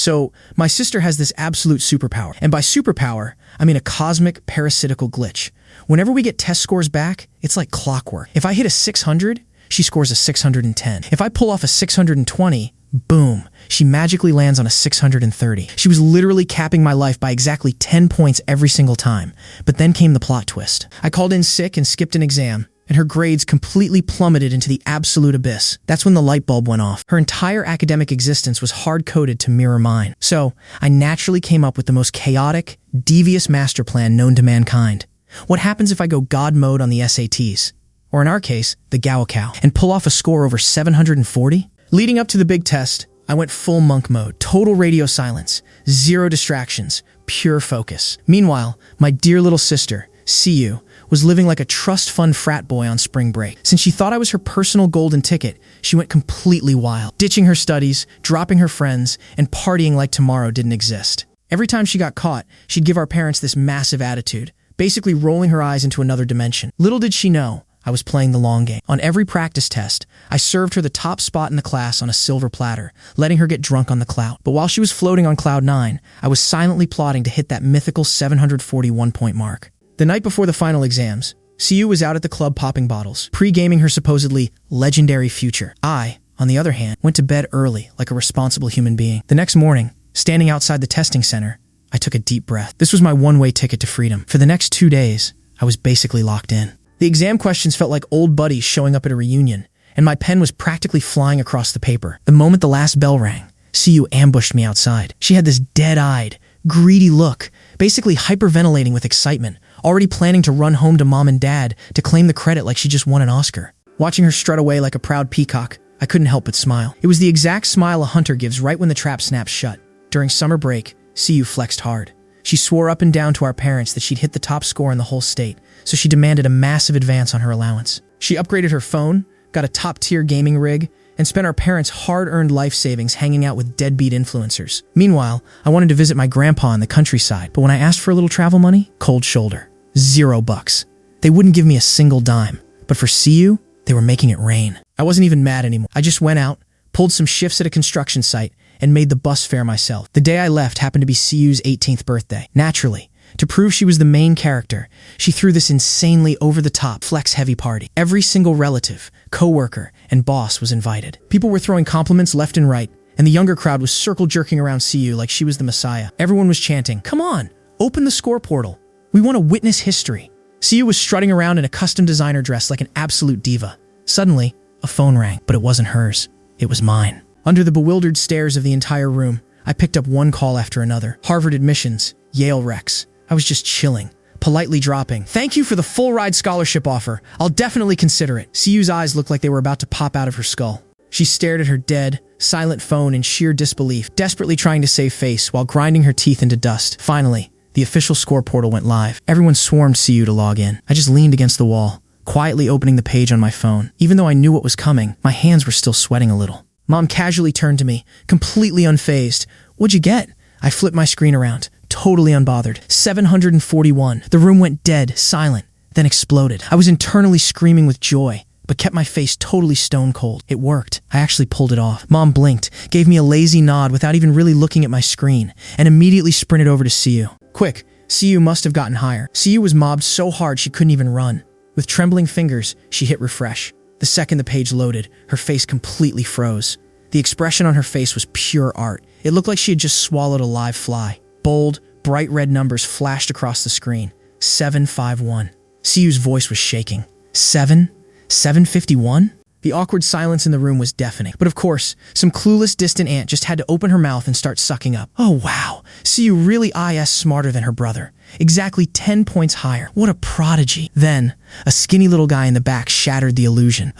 So my sister has this absolute superpower. And by superpower, I mean a cosmic parasitical glitch. Whenever we get test scores back, it's like clockwork. If I hit a 600, she scores a 610. If I pull off a 620, boom, she magically lands on a 630. She was literally capping my life by exactly 10 points every single time. But then came the plot twist. I called in sick and skipped an exam, and her grades completely plummeted into the absolute abyss. That's when the light bulb went off. Her entire academic existence was hard-coded to mirror mine. So, I naturally came up with the most chaotic, devious master plan known to mankind. What happens if I go God mode on the SATs? Or in our case, the Gaokao, and pull off a score over 740? Leading up to the big test, I went full monk mode, total radio silence, zero distractions, pure focus. Meanwhile, my dear little sister, Siyu, was living like a trust fund frat boy on spring break. Since she thought I was her personal golden ticket, she went completely wild, ditching her studies, dropping her friends, and partying like tomorrow didn't exist. Every time she got caught, she'd give our parents this massive attitude, basically rolling her eyes into another dimension. Little did she know, I was playing the long game. On every practice test, I served her the top spot in the class on a silver platter, letting her get drunk on the clout. But while she was floating on cloud 9, I was silently plotting to hit that mythical 741-point mark. The night before the final exams, Siyu was out at the club popping bottles, pre-gaming her supposedly legendary future. I, on the other hand, went to bed early like a responsible human being. The next morning, standing outside the testing center, I took a deep breath. This was my one-way ticket to freedom. For the next 2 days, I was basically locked in. The exam questions felt like old buddies showing up at a reunion, and my pen was practically flying across the paper. The moment the last bell rang, Siyu ambushed me outside. She had this dead-eyed, greedy look, basically hyperventilating with excitement, already planning to run home to mom and dad to claim the credit like she just won an Oscar. Watching her strut away like a proud peacock, I couldn't help but smile. It was the exact smile a hunter gives right when the trap snaps shut. During summer break, Siyu flexed hard. She swore up and down to our parents that she'd hit the top score in the whole state, so she demanded a massive advance on her allowance. She upgraded her phone, got a top-tier gaming rig, and spent our parents' hard-earned life savings hanging out with deadbeat influencers. Meanwhile, I wanted to visit my grandpa in the countryside, but when I asked for a little travel money, cold shoulder. $0. They wouldn't give me a single dime, but for Siyu, they were making it rain. I wasn't even mad anymore. I just went out, pulled some shifts at a construction site, and made the bus fare myself. The day I left happened to be Siyu's 18th birthday. Naturally, to prove she was the main character, she threw this insanely over-the-top, flex-heavy party. Every single relative, co-worker, and boss was invited. People were throwing compliments left and right, and the younger crowd was circle-jerking around Siyu like she was the messiah. Everyone was chanting, "Come on, open the score portal. We want to witness history." Siyu was strutting around in a custom designer dress like an absolute diva. Suddenly, a phone rang, but it wasn't hers. It was mine. Under the bewildered stares of the entire room, I picked up one call after another. Harvard admissions, Yale recs. I was just chilling, politely dropping, "Thank you for the full ride scholarship offer. I'll definitely consider it." Siyu's eyes looked like they were about to pop out of her skull. She stared at her dead, silent phone in sheer disbelief, desperately trying to save face while grinding her teeth into dust. Finally, the official score portal went live. Everyone swarmed Siyu to log in. I just leaned against the wall, quietly opening the page on my phone. Even though I knew what was coming, my hands were still sweating a little. Mom casually turned to me, completely unfazed. "What'd you get?" I flipped my screen around, totally unbothered. 741. The room went dead, silent, then exploded. I was internally screaming with joy, but kept my face totally stone cold. It worked. I actually pulled it off. Mom blinked, gave me a lazy nod without even really looking at my screen, and immediately sprinted over to Siyu. Quick, Siyu must have gotten higher. Siyu was mobbed so hard she couldn't even run. With trembling fingers, she hit refresh. The second the page loaded, her face completely froze. The expression on her face was pure art. It looked like she had just swallowed a live fly. Bold, bright red numbers flashed across the screen. 751. Siyu's voice was shaking. 751? The awkward silence in the room was deafening. But of course, some clueless distant aunt just had to open her mouth and start sucking up. Oh wow, Siyu really is smarter than her brother. Exactly 10 points higher. What a prodigy. Then, a skinny little guy in the back shattered the illusion.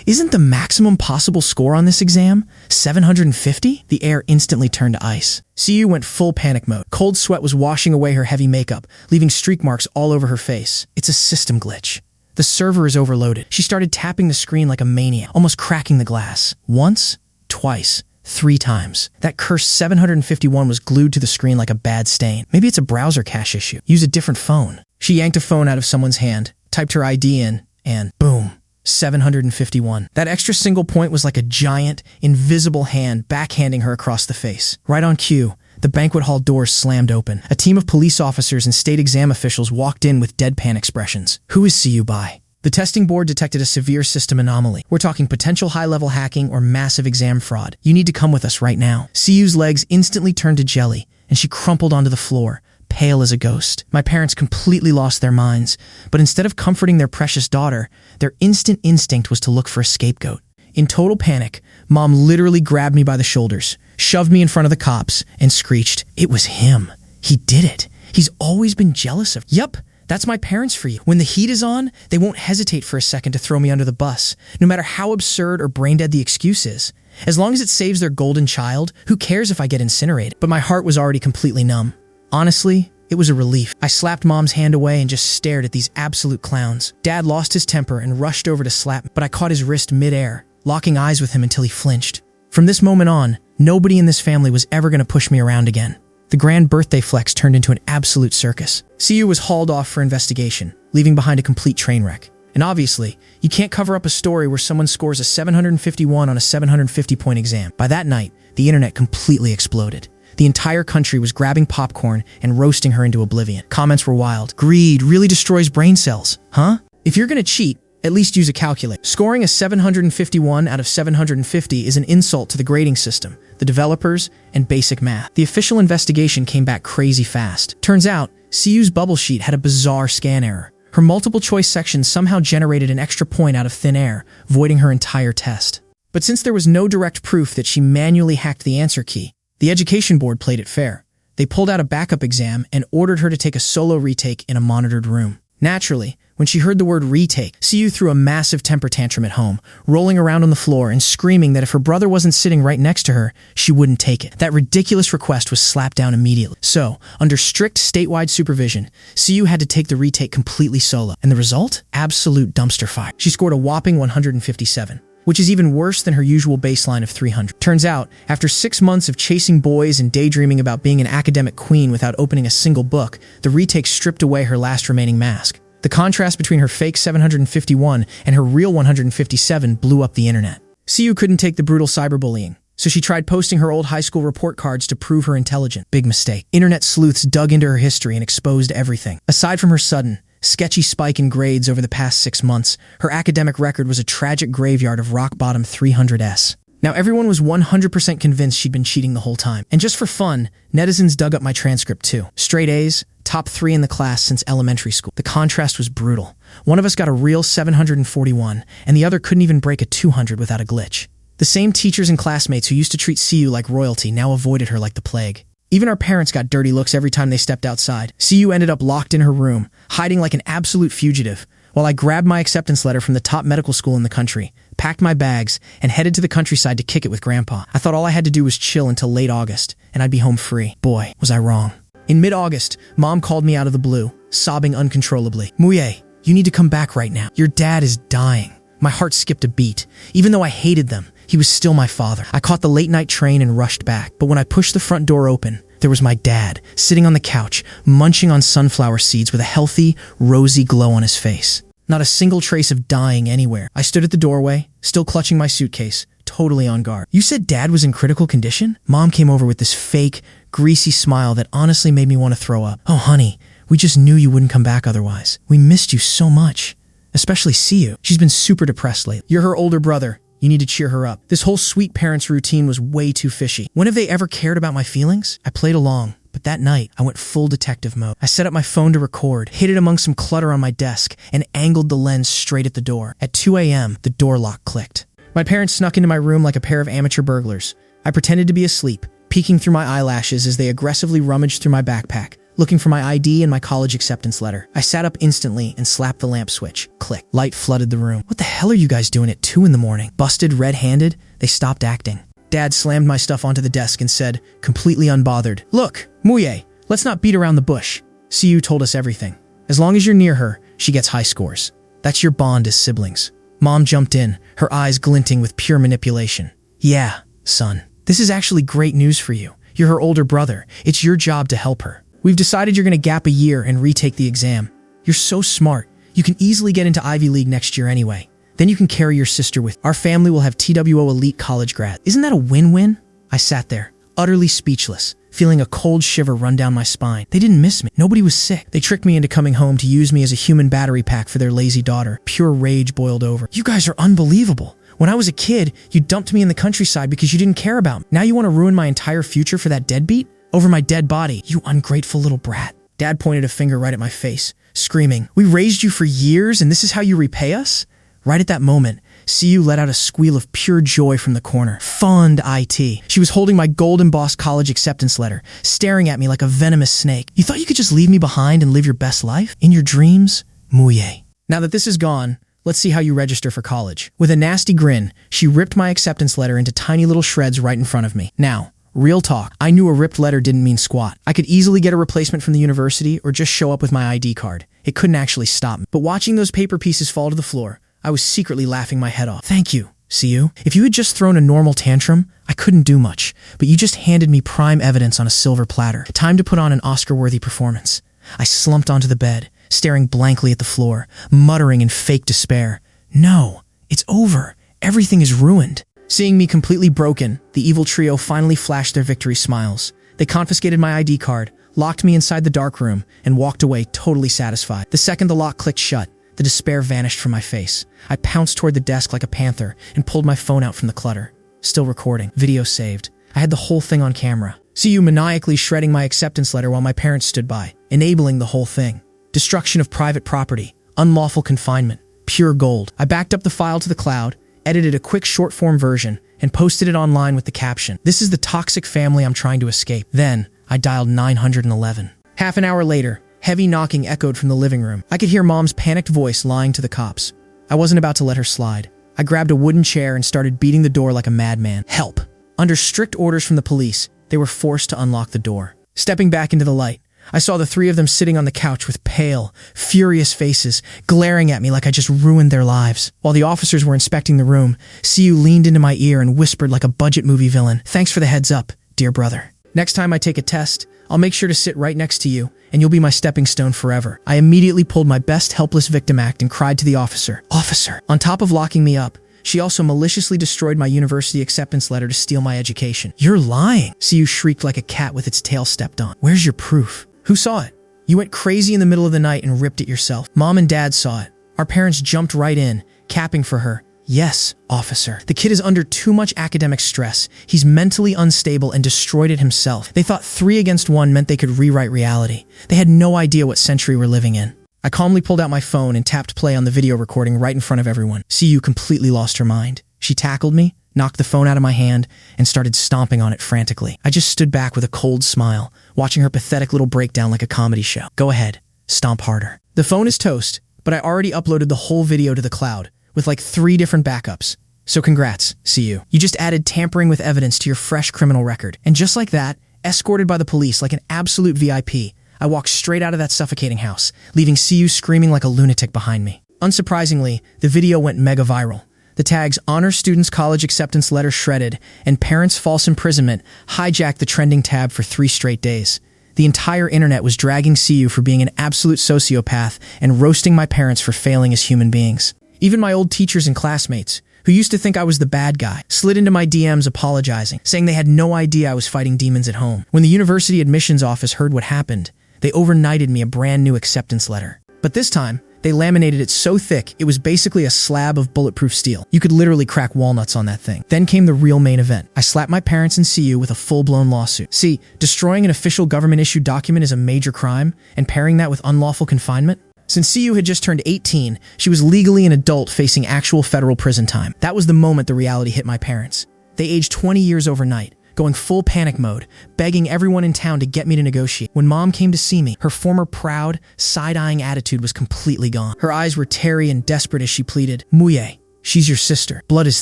Isn't the maximum possible score on this exam 750? The air instantly turned to ice. Siyu went full panic mode. Cold sweat was washing away her heavy makeup, leaving streak marks all over her face. It's a system glitch. The server is overloaded. She started tapping the screen like a maniac, almost cracking the glass. Once, twice, 3 times. That cursed 751 was glued to the screen like a bad stain. Maybe it's a browser cache issue. Use a different phone. She yanked a phone out of someone's hand, typed her ID in, and boom. 751. That extra single point was like a giant, invisible hand backhanding her across the face. Right on cue, the banquet hall doors slammed open. A team of police officers and state exam officials walked in with deadpan expressions. Who is CU by? The testing board detected a severe system anomaly. We're talking potential high-level hacking or massive exam fraud. You need to come with us right now. CU's legs instantly turned to jelly, and she crumpled onto the floor, pale as a ghost. My parents completely lost their minds, but instead of comforting their precious daughter, their instant instinct was to look for a scapegoat. In total panic, Mom literally grabbed me by the shoulders, shoved me in front of the cops, and screeched, "It was him. He did it. He's always been jealous of." Yup. That's my parents for you. When the heat is on, they won't hesitate for a second to throw me under the bus, no matter how absurd or brain-dead the excuse is. As long as it saves their golden child, who cares if I get incinerated? But my heart was already completely numb. Honestly, it was a relief. I slapped Mom's hand away and just stared at these absolute clowns. Dad lost his temper and rushed over to slap me, but I caught his wrist mid-air, locking eyes with him until he flinched. From this moment on, nobody in this family was ever going to push me around again. The grand birthday flex turned into an absolute circus. CU was hauled off for investigation, leaving behind a complete train wreck. And obviously, you can't cover up a story where someone scores a 751 on a 750-point exam. By that night, the internet completely exploded. The entire country was grabbing popcorn and roasting her into oblivion. Comments were wild. Greed really destroys brain cells, huh? If you're gonna cheat, at least use a calculator. Scoring a 751 out of 750 is an insult to the grading system, the developers, and basic math. The official investigation came back crazy fast. Turns out, CU's bubble sheet had a bizarre scan error. Her multiple choice section somehow generated an extra point out of thin air, voiding her entire test. But since there was no direct proof that she manually hacked the answer key, the education board played it fair. They pulled out a backup exam and ordered her to take a solo retake in a monitored room. Naturally, when she heard the word retake, CU threw a massive temper tantrum at home, rolling around on the floor and screaming that if her brother wasn't sitting right next to her, she wouldn't take it. That ridiculous request was slapped down immediately. So, under strict statewide supervision, CU had to take the retake completely solo. And the result? Absolute dumpster fire. She scored a whopping 157. Which is even worse than her usual baseline of 300. Turns out, after 6 months of chasing boys and daydreaming about being an academic queen without opening a single book, the retake stripped away her last remaining mask. The contrast between her fake 751 and her real 157 blew up the internet. CU couldn't take the brutal cyberbullying, so she tried posting her old high school report cards to prove her intelligent. Big mistake. Internet sleuths dug into her history and exposed everything. Aside from her sudden, sketchy spike in grades over the past 6 months, her academic record was a tragic graveyard of rock-bottom 300s. Now everyone was 100% convinced she'd been cheating the whole time. And just for fun, netizens dug up my transcript too. Straight A's, top 3 in the class since elementary school. The contrast was brutal. One of us got a real 741, and the other couldn't even break a 200 without a glitch. The same teachers and classmates who used to treat CU like royalty now avoided her like the plague. Even our parents got dirty looks every time they stepped outside. CU ended up locked in her room, hiding like an absolute fugitive, while I grabbed my acceptance letter from the top medical school in the country, packed my bags, and headed to the countryside to kick it with Grandpa. I thought all I had to do was chill until late August, and I'd be home free. Boy, was I wrong. In mid-August, Mom called me out of the blue, sobbing uncontrollably. "Muye, you need to come back right now. Your dad is dying." My heart skipped a beat. Even though I hated them, he was still my father. I caught the late-night train and rushed back. But when I pushed the front door open, there was my dad, sitting on the couch, munching on sunflower seeds with a healthy, rosy glow on his face. Not a single trace of dying anywhere. I stood at the doorway, still clutching my suitcase, totally on guard. "You said Dad was in critical condition?" Mom came over with this fake, greasy smile that honestly made me want to throw up. "Oh, honey, we just knew you wouldn't come back otherwise. We missed you so much. Especially CU. She's been super depressed lately. You're her older brother. You need to cheer her up." This whole sweet parents routine was way too fishy. When have they ever cared about my feelings? I played along, but that night, I went full detective mode. I set up my phone to record, hid it among some clutter on my desk, and angled the lens straight at the door. At 2 a.m., the door lock clicked. My parents snuck into my room like a pair of amateur burglars. I pretended to be asleep, peeking through my eyelashes as they aggressively rummaged through my backpack, looking for my ID and my college acceptance letter. I sat up instantly and slapped the lamp switch. Click. Light flooded the room. "What the hell are you guys doing at 2 in the morning? Busted red-handed?" They stopped acting. Dad slammed my stuff onto the desk and said, completely unbothered, "Look, Muye, let's not beat around the bush. CU told us everything. As long as you're near her, she gets high scores. That's your bond as siblings." Mom jumped in, her eyes glinting with pure manipulation. "Yeah, son. This is actually great news for you. You're her older brother. It's your job to help her. We've decided you're going to gap a year and retake the exam. You're so smart. You can easily get into Ivy League next year anyway. Then you can carry your sister with. Our family will have TWO elite college grad. Isn't that a win-win? I sat there, utterly speechless, feeling a cold shiver run down my spine. They didn't miss me. Nobody was sick. They tricked me into coming home to use me as a human battery pack for their lazy daughter. Pure rage boiled over. You guys are unbelievable. When I was a kid, you dumped me in the countryside because you didn't care about me. Now you want to ruin my entire future for that deadbeat? Over my dead body, you ungrateful little brat. Dad pointed a finger right at my face, screaming, "We raised you for years and this is how you repay us?" Right at that moment, CU let out a squeal of pure joy from the corner. Fund IT. She was holding my gold-embossed college acceptance letter, staring at me like a venomous snake. You thought you could just leave me behind and live your best life? In your dreams? Muye. Now that this is gone, let's see how you register for college. With a nasty grin, she ripped my acceptance letter into tiny little shreds right in front of me. Now, real talk, I knew a ripped letter didn't mean squat. I could easily get a replacement from the university or just show up with my ID card. It couldn't actually stop me. But watching those paper pieces fall to the floor, I was secretly laughing my head off. Thank you, CU. If you had just thrown a normal tantrum, I couldn't do much, but you just handed me prime evidence on a silver platter. Time to put on an Oscar-worthy performance. I slumped onto the bed, staring blankly at the floor, muttering in fake despair. No, it's over. Everything is ruined. Seeing me completely broken, the evil trio finally flashed their victory smiles. They confiscated my ID card, locked me inside the dark room, and walked away totally satisfied. The second the lock clicked shut, the despair vanished from my face. I pounced toward the desk like a panther and pulled my phone out from the clutter. Still recording. Video saved. I had the whole thing on camera. See you maniacally shredding my acceptance letter while my parents stood by, enabling the whole thing. Destruction of private property. Unlawful confinement. Pure gold. I backed up the file to the cloud, edited a quick short-form version, and posted it online with the caption, "This is the toxic family I'm trying to escape." Then, I dialed 911. Half an hour later, heavy knocking echoed from the living room. I could hear Mom's panicked voice lying to the cops. I wasn't about to let her slide. I grabbed a wooden chair and started beating the door like a madman. Help! Under strict orders from the police, they were forced to unlock the door. Stepping back into the light, I saw the three of them sitting on the couch with pale, furious faces, glaring at me like I just ruined their lives. While the officers were inspecting the room, CU leaned into my ear and whispered like a budget movie villain, "Thanks for the heads up, dear brother. Next time I take a test, I'll make sure to sit right next to you, and you'll be my stepping stone forever." I immediately pulled my best helpless victim act and cried to the officer, "Officer!" On top of locking me up, she also maliciously destroyed my university acceptance letter to steal my education. "You're lying!" CU shrieked like a cat with its tail stepped on. "Where's your proof? Who saw it? You went crazy in the middle of the night and ripped it yourself." Mom and Dad saw it. Our parents jumped right in, capping for her. "Yes, officer. The kid is under too much academic stress. He's mentally unstable and destroyed it himself." They thought 3 against 1 meant they could rewrite reality. They had no idea what century we're living in. I calmly pulled out my phone and tapped play on the video recording right in front of everyone. CU completely lost her mind. She tackled me, knocked the phone out of my hand, and started stomping on it frantically. I just stood back with a cold smile, watching her pathetic little breakdown like a comedy show. "Go ahead, stomp harder." The phone is toast, but I already uploaded the whole video to the cloud, with like 3 different backups. So congrats, CU. You just added tampering with evidence to your fresh criminal record. And just like that, escorted by the police like an absolute VIP, I walked straight out of that suffocating house, leaving CU screaming like a lunatic behind me. Unsurprisingly, the video went mega viral. The tags "Honor Students College Acceptance Letter Shredded" and "Parents False Imprisonment" hijacked the trending tab for 3 straight days. The entire internet was dragging CU for being an absolute sociopath and roasting my parents for failing as human beings. Even my old teachers and classmates, who used to think I was the bad guy, slid into my DMs apologizing, saying they had no idea I was fighting demons at home. When the university admissions office heard what happened, they overnighted me a brand new acceptance letter. But this time, they laminated it so thick, it was basically a slab of bulletproof steel. You could literally crack walnuts on that thing. Then came the real main event. I slapped my parents and CU with a full-blown lawsuit. See, destroying an official government-issued document is a major crime, and pairing that with unlawful confinement? Since CU had just turned 18, she was legally an adult facing actual federal prison time. That was the moment the reality hit my parents. They aged 20 years overnight, going full panic mode, begging everyone in town to get me to negotiate. When Mom came to see me, her former proud, side-eyeing attitude was completely gone. Her eyes were teary and desperate as she pleaded, "Muye, she's your sister. Blood is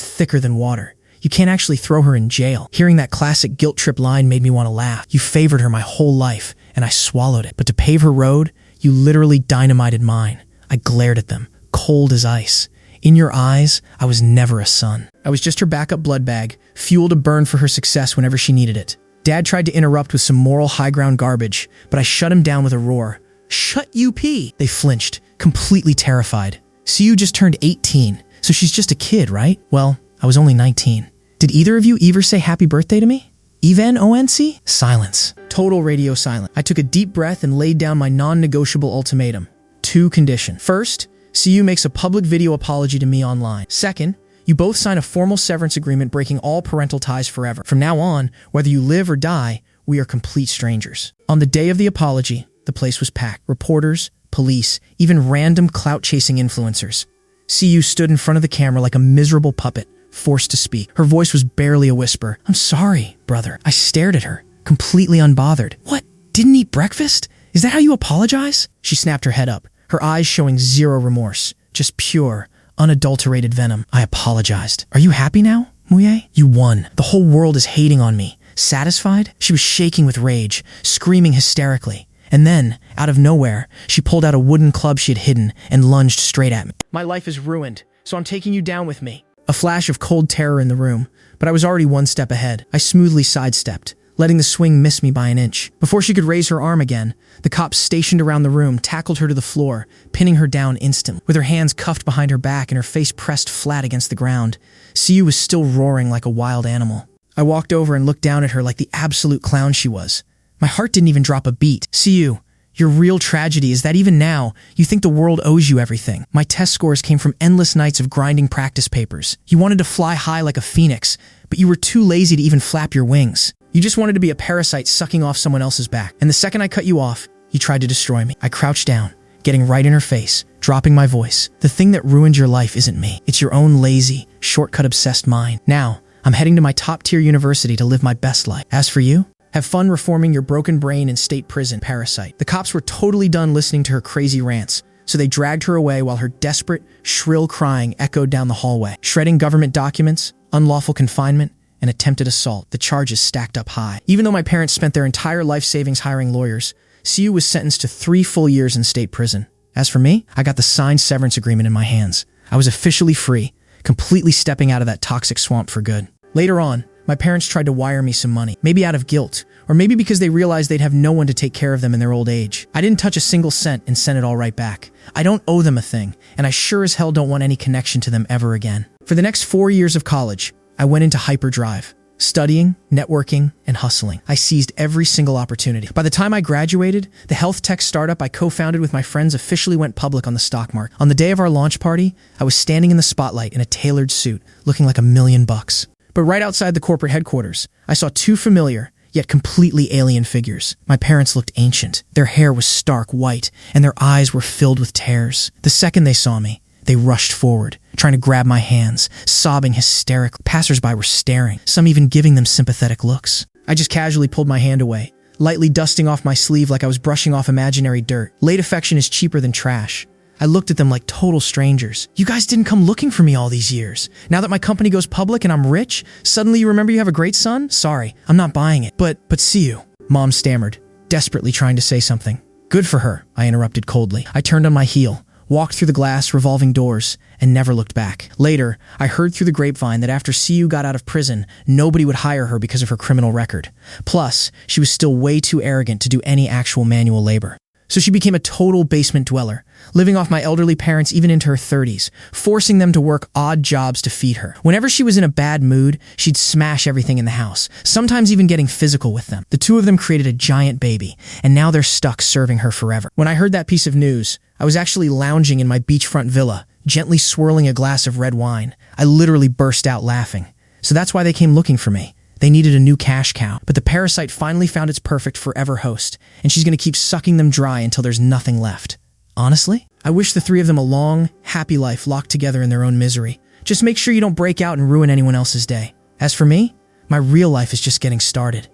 thicker than water. You can't actually throw her in jail." Hearing that classic guilt trip line made me want to laugh. "You favored her my whole life, and I swallowed it. But to pave her road, you literally dynamited mine." I glared at them, cold as ice. "In your eyes, I was never a son. I was just her backup blood bag, fuel to burn for her success whenever she needed it." Dad tried to interrupt with some moral high ground garbage, but I shut him down with a roar. "Shut UP!" They flinched, completely terrified. CU just turned 18. So she's just a kid, right? Well, I was only 19. Did either of you ever say happy birthday to me? Even ONC? Silence. Total radio silence. I took a deep breath and laid down my non-negotiable ultimatum. 2 conditions. First, CU makes a public video apology to me online. Second, you both sign a formal severance agreement breaking all parental ties forever. From now on, whether you live or die, we are complete strangers. On the day of the apology, the place was packed. Reporters, police, even random clout-chasing influencers. CU stood in front of the camera like a miserable puppet, forced to speak. Her voice was barely a whisper. "I'm sorry, brother." I stared at her, completely unbothered. "What? Didn't eat breakfast? Is that how you apologize?" She snapped her head up, her eyes showing zero remorse, just pure, unadulterated venom. "I apologized. Are you happy now, Muye? You won. The whole world is hating on me. Satisfied?" She was shaking with rage, screaming hysterically. And then, out of nowhere, she pulled out a wooden club she had hidden and lunged straight at me. "My life is ruined, so I'm taking you down with me." A flash of cold terror in the room, but I was already one step ahead. I smoothly sidestepped, letting the swing miss me by an inch. Before she could raise her arm again, the cops stationed around the room tackled her to the floor, pinning her down instantly. With her hands cuffed behind her back and her face pressed flat against the ground, CU was still roaring like a wild animal. I walked over and looked down at her like the absolute clown she was. My heart didn't even drop a beat. "CU, your real tragedy is that even now, you think the world owes you everything. My test scores came from endless nights of grinding practice papers. You wanted to fly high like a phoenix, but you were too lazy to even flap your wings. You just wanted to be a parasite sucking off someone else's back. And the second I cut you off, you tried to destroy me." I crouched down, getting right in her face, dropping my voice. "The thing that ruined your life isn't me. It's your own lazy, shortcut-obsessed mind. Now, I'm heading to my top-tier university to live my best life. As for you, have fun reforming your broken brain in state prison, parasite." The cops were totally done listening to her crazy rants, so they dragged her away while her desperate, shrill crying echoed down the hallway. Shredding government documents, unlawful confinement, and attempted assault. The charges stacked up high. Even though my parents spent their entire life savings hiring lawyers, CU was sentenced to 3 full years in state prison. As for me, I got the signed severance agreement in my hands. I was officially free, completely stepping out of that toxic swamp for good. Later on, my parents tried to wire me some money, maybe out of guilt, or maybe because they realized they'd have no one to take care of them in their old age. I didn't touch a single cent and sent it all right back. I don't owe them a thing, and I sure as hell don't want any connection to them ever again. For the next 4 years of college, I went into hyperdrive, studying, networking, and hustling. I seized every single opportunity. By the time I graduated, the health tech startup I co-founded with my friends officially went public on the stock market. On the day of our launch party, I was standing in the spotlight in a tailored suit, looking like $1,000,000. But right outside the corporate headquarters, I saw 2 familiar, yet completely alien figures. My parents looked ancient. Their hair was stark white, and their eyes were filled with tears. The second they saw me, they rushed forward, trying to grab my hands, sobbing hysterically. Passersby were staring, some even giving them sympathetic looks. I just casually pulled my hand away, lightly dusting off my sleeve like I was brushing off imaginary dirt. Late affection is cheaper than trash. I looked at them like total strangers. "You guys didn't come looking for me all these years. Now that my company goes public and I'm rich, suddenly you remember you have a great son? Sorry, I'm not buying it. But see you." Mom stammered, desperately trying to say something. "Good for her," I interrupted coldly. I turned on my heel, walked through the glass, revolving doors, and never looked back. Later, I heard through the grapevine that after CU got out of prison, nobody would hire her because of her criminal record. Plus, she was still way too arrogant to do any actual manual labor. So she became a total basement dweller, living off my elderly parents even into her 30s, forcing them to work odd jobs to feed her. Whenever she was in a bad mood, she'd smash everything in the house, sometimes even getting physical with them. The 2 of them created a giant baby, and now they're stuck serving her forever. When I heard that piece of news, I was actually lounging in my beachfront villa, gently swirling a glass of red wine. I literally burst out laughing. So that's why they came looking for me. They needed a new cash cow, but the parasite finally found its perfect forever host, and she's going to keep sucking them dry until there's nothing left. Honestly, I wish the 3 of them a long, happy life locked together in their own misery. Just make sure you don't break out and ruin anyone else's day. As for me, my real life is just getting started.